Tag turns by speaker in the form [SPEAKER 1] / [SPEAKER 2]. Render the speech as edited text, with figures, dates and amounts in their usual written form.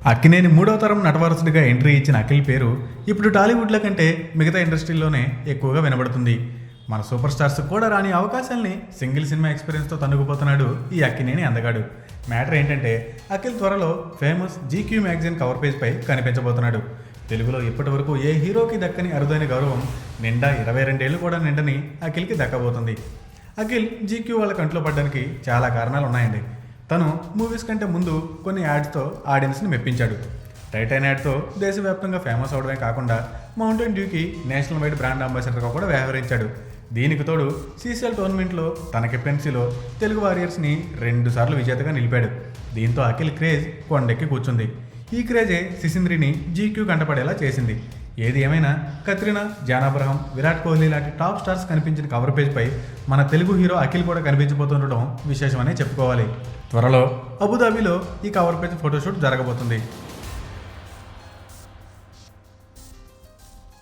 [SPEAKER 1] అక్కినేని మూడవ తరం నటవారసుడిగా ఎంట్రీ ఇచ్చిన అఖిల్ పేరు ఇప్పుడు టాలీవుడ్ల కంటే మిగతా ఇండస్ట్రీలోనే ఎక్కువగా వినబడుతుంది. మన సూపర్ స్టార్స్ కూడా రాని అవకాశాల్ని సింగిల్ సినిమా ఎక్స్పీరియన్స్తో తన్నుకుపోతున్నాడు ఈ అక్కినేని అందగాడు. మ్యాటర్ ఏంటంటే అఖిల్ త్వరలో ఫేమస్ జీక్యూ మ్యాగజైన్ కవర్ పేజ్పై కనిపించబోతున్నాడు. తెలుగులో ఇప్పటి వరకు ఏ హీరోకి దక్కని అరుదైన గౌరవం నిండా 22 ఏళ్ళు కూడా నిండని అఖిల్కి దక్కబోతుంది. అఖిల్ జీక్యూ వాళ్ళ కంట్లో పడ్డానికి చాలా కారణాలు ఉన్నాయండి. తను మూవీస్ కంటే ముందు కొన్ని యాడ్స్తో ఆడియన్స్ని మెప్పించాడు. టైటాన్ యాడ్తో దేశవ్యాప్తంగా ఫేమస్ అవడమే కాకుండా మౌంటైన్ డ్యూకి నేషనల్ వైడ్ బ్రాండ్ అంబాసిడర్గా కూడా వ్యవహరించాడు. దీనికి తోడు సీసీఎల్ టోర్నమెంట్లో తన కెప్టెన్సీలో తెలుగు వారియర్స్ని 2 సార్లు విజేతగా నిలిపాడు. దీంతో అఖిల్ క్రేజ్ కొండెక్కి కూర్చుంది. ఈ క్రేజే సిసింద్రిని జీక్యూ కంటపడేలా చేసింది. ఏది ఏమైనా కత్రినా, జాన్ అబ్రహం, విరాట్ కోహ్లీ లాంటి టాప్ స్టార్స్ కనిపించిన కవర్ పేజ్పై మన తెలుగు హీరో అఖిల్ కూడా కనిపించబోతుండడం విశేషమని చెప్పుకోవాలి. త్వరలో అబుదాబిలో ఈ కవర్ పేజ్ ఫోటోషూట్ జరగబోతుంది.